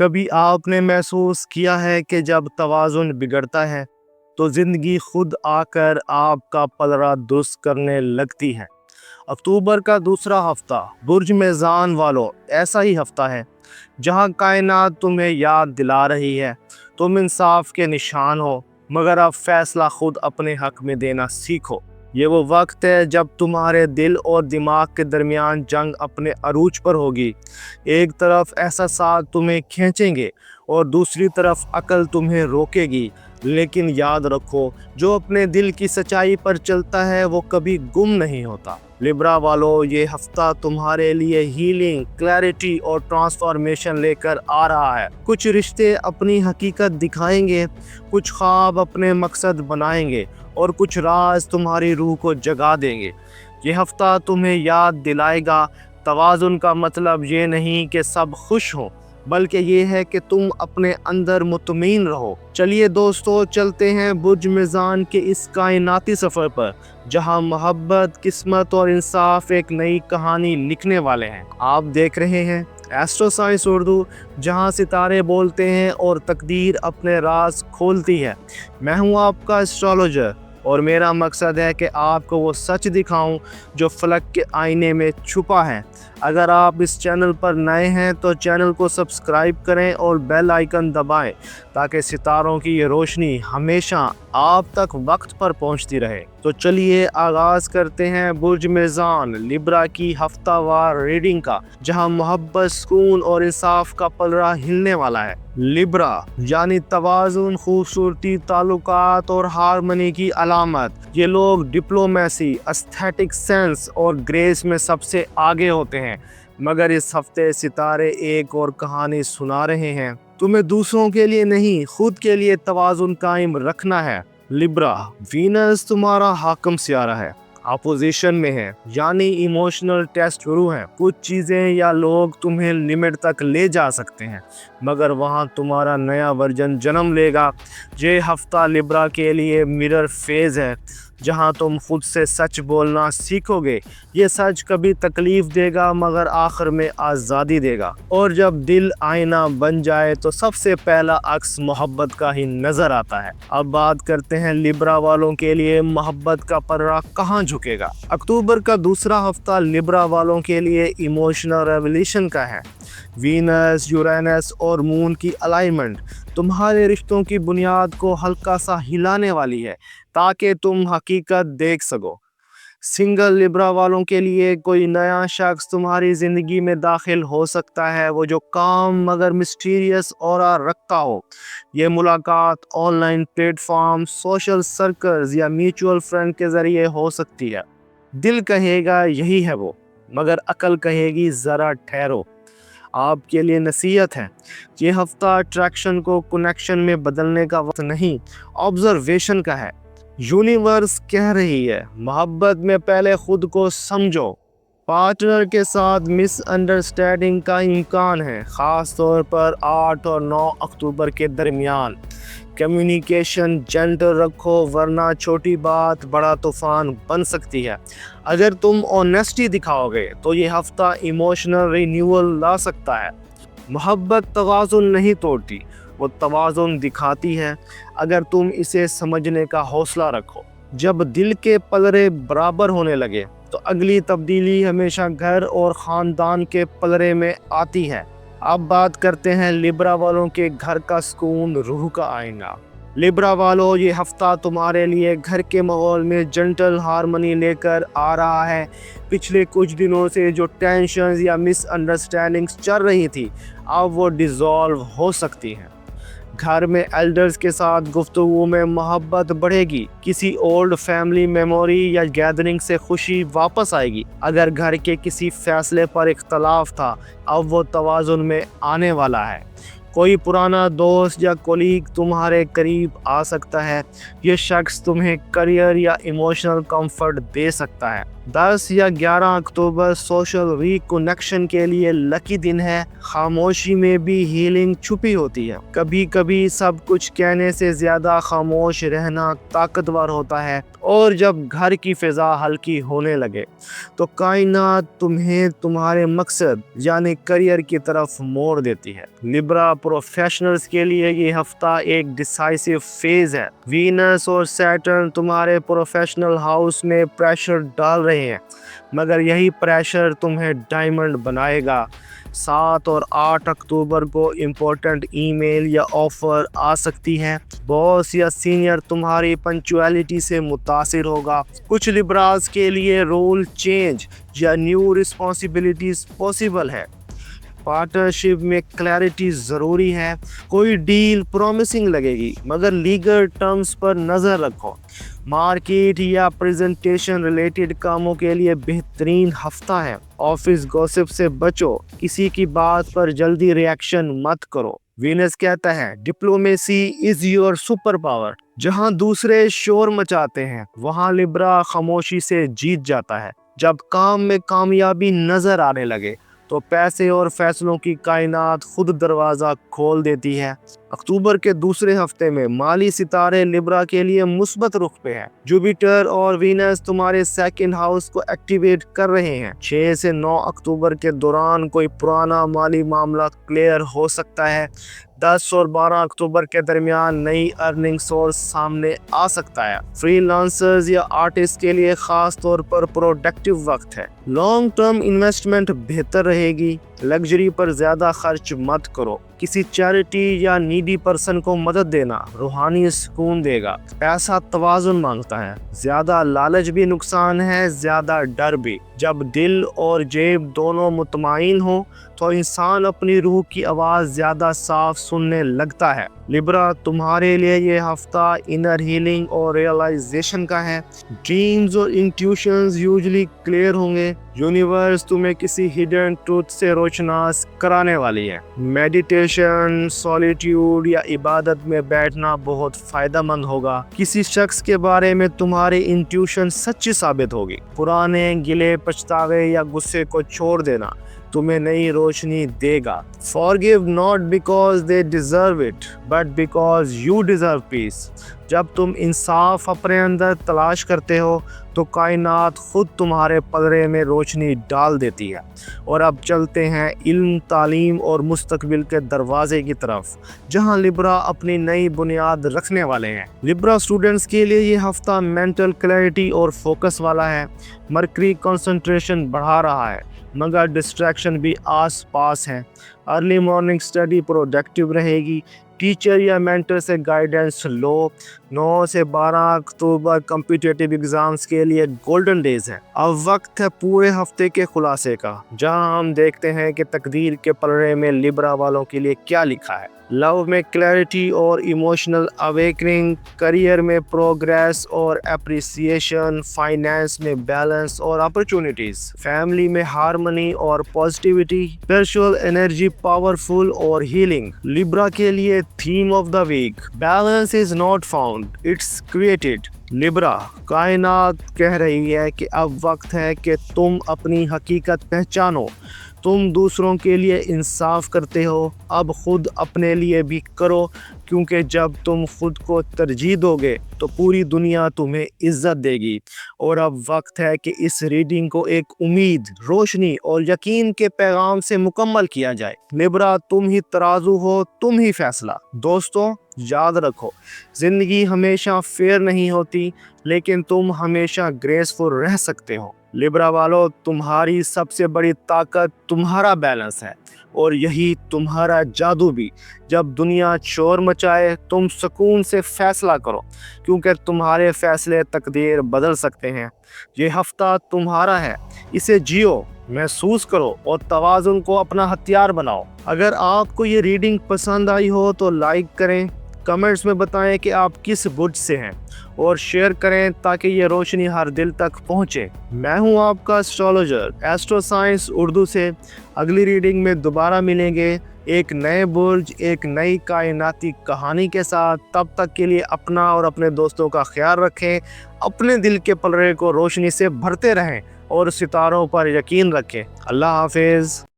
کبھی آپ نے محسوس کیا ہے کہ جب توازن بگڑتا ہے تو زندگی خود آ کر آپ کا پلڑا درست کرنے لگتی ہے۔ اکتوبر کا دوسرا ہفتہ برج میزان والوں ایسا ہی ہفتہ ہے جہاں کائنات تمہیں یاد دلا رہی ہے تم انصاف کے نشان ہو، مگر اب فیصلہ خود اپنے حق میں دینا سیکھو۔ یہ وہ وقت ہے جب تمہارے دل اور دماغ کے درمیان جنگ اپنے عروج پر ہوگی۔ ایک طرف احساسات تمہیں کھینچیں گے اور دوسری طرف عقل تمہیں روکے گی، لیکن یاد رکھو جو اپنے دل کی سچائی پر چلتا ہے وہ کبھی گم نہیں ہوتا۔ لبرا والو، یہ ہفتہ تمہارے لیے ہیلنگ، کلیئرٹی اور ٹرانسفارمیشن لے کر آ رہا ہے۔ کچھ رشتے اپنی حقیقت دکھائیں گے، کچھ خواب اپنے مقصد بنائیں گے اور کچھ راز تمہاری روح کو جگا دیں گے۔ یہ ہفتہ تمہیں یاد دلائے گا توازن کا مطلب یہ نہیں کہ سب خوش ہوں، بلکہ یہ ہے کہ تم اپنے اندر مطمئن رہو۔ چلیے دوستو، چلتے ہیں برج میزان کے اس کائناتی سفر پر جہاں محبت، قسمت اور انصاف ایک نئی کہانی لکھنے والے ہیں۔ آپ دیکھ رہے ہیں ایسٹرو سائنس اردو، جہاں ستارے بولتے ہیں اور تقدیر اپنے راز کھولتی ہے۔ میں ہوں آپ کا ایسٹرولوجر اور میرا مقصد ہے کہ آپ کو وہ سچ دکھاؤں جو فلک کے آئینے میں چھپا ہے۔ اگر آپ اس چینل پر نئے ہیں تو چینل کو سبسکرائب کریں اور بیل آئیکن دبائیں تاکہ ستاروں کی یہ روشنی ہمیشہ آپ تک وقت پر پہنچتی رہے۔ تو چلیے آغاز کرتے ہیں برج میزان لبرا کی ہفتہ وار ریڈنگ کا، جہاں محبت، سکون اور انصاف کا پلڑا ہلنے والا ہے۔ لبرا یعنی توازن، خوبصورتی، تعلقات اور ہارمنی کی علامت۔ یہ لوگ ڈپلومیسی، ایستھیٹک سینس اور گریس میں سب سے آگے ہوتے ہیں، مگر اس ہفتے ستارے ایک اور کہانی سنا رہے ہیں۔ تمہیں دوسروں کے لیے نہیں، خود کے لیے توازن قائم رکھنا ہے۔ لبرا، وینس تمہارا حاکم سیارہ ہے، اپوزیشن میں ہے، یعنی ایموشنل ٹیسٹ شروع ہے۔ کچھ چیزیں یا لوگ تمہیں لمٹ تک لے جا سکتے ہیں، مگر وہاں تمہارا نیا ورژن جنم لے گا۔ یہ ہفتہ لبرا کے لیے مرر فیز ہے، جہاں تم خود سے سچ بولنا سیکھو گے۔ یہ سچ کبھی تکلیف دے گا مگر آخر میں آزادی دے گا، اور جب دل آئینہ بن جائے تو سب سے پہلا عکس محبت کا ہی نظر آتا ہے۔ اب بات کرتے ہیں لبرا والوں کے لیے محبت کا پلڑا کہاں جھکے گا۔ اکتوبر کا دوسرا ہفتہ لبرا والوں کے لیے ایموشنل ریولیوشن کا ہے۔ وینس، یورینس اور مون کی الائنمنٹ تمہارے رشتوں کی بنیاد کو ہلکا سا ہلانے والی ہے تاکہ تم حقیقت دیکھ سکو۔ سنگل لبرا والوں کے لیے کوئی نیا شخص تمہاری زندگی میں داخل ہو سکتا ہے، وہ جو کام مگر مسٹیریس اورا رکھتا ہو۔ یہ ملاقات on line plate form, social circles یا میوچول فرینڈ کے ذریعے ہو سکتی ہے۔ دل کہے گا یہی ہے وہ، مگر عقل کہے گی ذرا ٹھہرو۔ آپ کے لیے نصیحت ہے، یہ ہفتہ اٹریکشن کو کنیکشن میں بدلنے کا وقت نہیں، آبزرویشن کا ہے۔ یونیورس کہہ رہی ہے محبت میں پہلے خود کو سمجھو۔ پارٹنر کے ساتھ مس انڈرسٹینڈنگ کا امکان ہے، خاص طور پر 8 اور 9 اکتوبر کے درمیان۔ کمیونیکیشن جنٹل رکھو ورنہ چھوٹی بات بڑا طوفان بن سکتی ہے۔ اگر تم آنیسٹی دکھاؤ گے تو یہ ہفتہ ایموشنل رینیول لا سکتا ہے۔ محبت توازن نہیں توڑتی، وہ توازن دکھاتی ہے اگر تم اسے سمجھنے کا حوصلہ رکھو۔ جب دل کے پلڑے برابر ہونے لگے تو اگلی تبدیلی ہمیشہ گھر اور خاندان کے پلڑے میں آتی ہے۔ اب بات کرتے ہیں لبرا والوں کے گھر کا سکون، روح کا آئینہ۔ لبرا والوں، یہ ہفتہ تمہارے لیے گھر کے ماحول میں جنٹل ہارمنی لے کر آ رہا ہے۔ پچھلے کچھ دنوں سے جو ٹینشنز یا مس انڈرسٹینڈنگز چل رہی تھی، اب وہ ڈیزالو ہو سکتی ہیں۔ گھر میں ایلڈرز کے ساتھ گفتگو میں محبت بڑھے گی، کسی اولڈ فیملی میموری یا گیدرنگ سے خوشی واپس آئے گی۔ اگر گھر کے کسی فیصلے پر اختلاف تھا، اب وہ توازن میں آنے والا ہے۔ کوئی پرانا دوست یا کولیگ تمہارے قریب آ سکتا ہے، یہ شخص تمہیں کریئر یا ایموشنل کمفرٹ دے سکتا ہے۔ 10 या 11 अक्टूबर सोशल रिकनेक्शन के लिए लकी दिन है। खामोशी में भी हीलिंग छुपी होती है। कभी कभी सब कुछ कहने से ज्यादा खामोश रहना ताकतवर होता है, और जब घर की फिजा हल्की होने लगे तो कायनात तुम्हें तुम्हारे मकसद यानी करियर की तरफ मोड़ देती है। लिब्रा प्रोफेशनल्स के लिए ये हफ्ता एक डिसाइसिव फेज है। वीनस और सैटर्न तुम्हारे प्रोफेशनल हाउस में प्रेशर डाल रहे हैं, मगर यही प्रेशर तुम्हें डायमंड बनाएगा। 7 और 8 अक्टूबर को इम्पोर्टेंट ईमेल या ऑफर आ सकती है। बॉस या सीनियर तुम्हारी पंक्चुअलिटी से मुतासिर होगा। कुछ लिब्रास के लिए रोल चेंज या न्यू रिस्पॉन्सिबिलिटीज पॉसिबल है। पार्टनरशिप में क्लैरिटी ज़रूरी है। कोई डील प्रॉमिसिंग लगेगी, मगर लीगल टर्म्स पर नज़र रखो। मार्केट या प्रेजेंटेशन रिलेटेड कामों के लिए बेहतरीन हफ्ता है। ऑफिस गॉसिप से बचो, किसी की बात पर जल्दी रिएक्शन मत करो। वीनस कहता है diplomacy is your super power. जहां दूसरे शोर मचाते हैं, वहां लिब्रा खामोशी से जीत जाता है। जब काम में कामयाबी नजर आने लगे तो पैसे और फैसलों की कायनात खुद दरवाज़ा खोल देती है। अक्टूबर के दूसरे हफ्ते में माली सितारे लिब्रा के लिए मुस्बत रुख पे हैं। जुपिटर और वीनस तुम्हारे सेकंड हाउस को एक्टिवेट कर रहे हैं। 6 से 9 अक्टूबर के दौरान कोई पुराना माली मामला क्लियर हो सकता है। 10 और 12 अक्टूबर के दरमियान नई अर्निंग सोर्स सामने आ सकता है। फ्रीलांसर्स या आर्टिस्ट के लिए खास तौर पर प्रोडक्टिव वक्त है। लॉन्ग टर्म इन्वेस्टमेंट बेहतर रहेगी। लग्जरी पर ज्यादा खर्च मत करो। किसी चैरिटी या नीडी पर्सन को मदद देना रूहानी सुकून देगा। पैसा तवाज़ुन मांगता है। ज्यादा लालच भी नुकसान है, ज्यादा डर भी। जब दिल और जेब दोनों मुतमाइन हो तो इंसान अपनी रूह की आवाज़ ज़्यादा साफ सुनने लगता है। लिब्रा तुम्हारे लिए ये हफ्ता इनर हीलिंग और रियलाइजेशन का है। ड्रीम्स और इंट्यूशंस यूजुअली क्लियर होंगे। यूनिवर्स तुम्हें किसी हिडन ट्रूथ से रोशनास कराने वाली है। मेडिटेशन, सॉलिट्यूड या इबादत में बैठना बहुत फ़ायदेमंद होगा। किसी शख्स के बारे में तुम्हारी इंट्यूशन सच्ची साबित होगी। पुराने गिले, पछतावे या गुस्से को छोड़ देना तुम्हें नई रोशनी देगा। Forgive not because they deserve it, but because you deserve peace. जब तुम इंसाफ अपने अंदर तलाश करते हो तो कायनात खुद तुम्हारे पलड़े में रोशनी डाल देती है। और अब चलते हैं इल्म, तालीम और मुस्तकबिल के दरवाजे की तरफ, जहां लिब्रा अपनी नई बुनियाद रखने वाले हैं। लिब्रा स्टूडेंट्स के लिए ये हफ्ता मेंटल क्लैरिटी और फोकस वाला है। मरकरी कंसंट्रेशन बढ़ा रहा है, मगर डिस्ट्रैक्शन भी आस पास है। अर्ली मॉर्निंग स्टडी प्रोडक्टिव रहेगी। टीचर या मेंटर से गाइडेंस लो। 9 से 12 अक्टूबर कॉम्पिटिटिव एग्जाम्स के लिए गोल्डन डेज हैं। अब वक्त है पूरे हफ्ते के खुलासे का, जहां हम देखते हैं कि तकदीर के पलड़े में लिब्रा वालों के लिए क्या लिखा है। लव में क्लैरिटी और इमोशनल अवेकनिंग, करियर में प्रोग्रेस और एप्रिसिएशन, फाइनेंस में बैलेंस और अपॉर्चुनिटीज, फैमिली में हार्मनी और पॉजिटिविटी, स्पिरिचुअल एनर्जी पावरफुल और हीलिंग। लिब्रा के लिए theme of the week, balance is not found, it's created. Libra, कायनात कह रही है कि अब वक्त है कि तुम अपनी हकीकत पहचानो। तुम दूसरों के लिए इंसाफ करते हो, अब खुद अपने लिए भी करो, क्योंकि जब तुम खुद को तरजीह दोगे तो पूरी दुनिया तुम्हें इज्जत देगी। और अब वक्त है कि इस रीडिंग को एक उम्मीद, रोशनी और यकीन के पैगाम से मुकम्मल किया जाए। लिब्रा, तुम ही तराजू हो, तुम ही फैसला। दोस्तों, याद रखो, जिंदगी हमेशा फेयर नहीं होती, लेकिन तुम हमेशा ग्रेसफुल रह सकते हो। लिब्रा वालों, तुम्हारी सबसे बड़ी ताकत तुम्हारा बैलेंस है, और यही तुम्हारा जादू भी। जब दुनिया शोर मचाए, तुम सुकून से फैसला करो, क्योंकि तुम्हारे फैसले तकदीर बदल सकते हैं। ये हफ्ता तुम्हारा है, इसे जियो, महसूस करो और तवाज़ुन को अपना हथियार बनाओ। अगर आपको ये रीडिंग पसंद आई हो तो लाइक करें, कमेंट्स में बताएं कि आप किस बुर्ज से हैं, और शेयर करें ताकि ये रोशनी हर दिल तक पहुंचे। मैं हूं आपका एस्ट्रोलॉजर एस्ट्रो साइंस उर्दू से। अगली रीडिंग में दोबारा मिलेंगे एक नए बुर्ज, एक नई कायनाती कहानी के साथ। तब तक के लिए अपना और अपने दोस्तों का ख्याल रखें, अपने दिल के पलड़े को रोशनी से भरते रहें। اور ستاروں پر یقین رکھیں۔ اللہ حافظ۔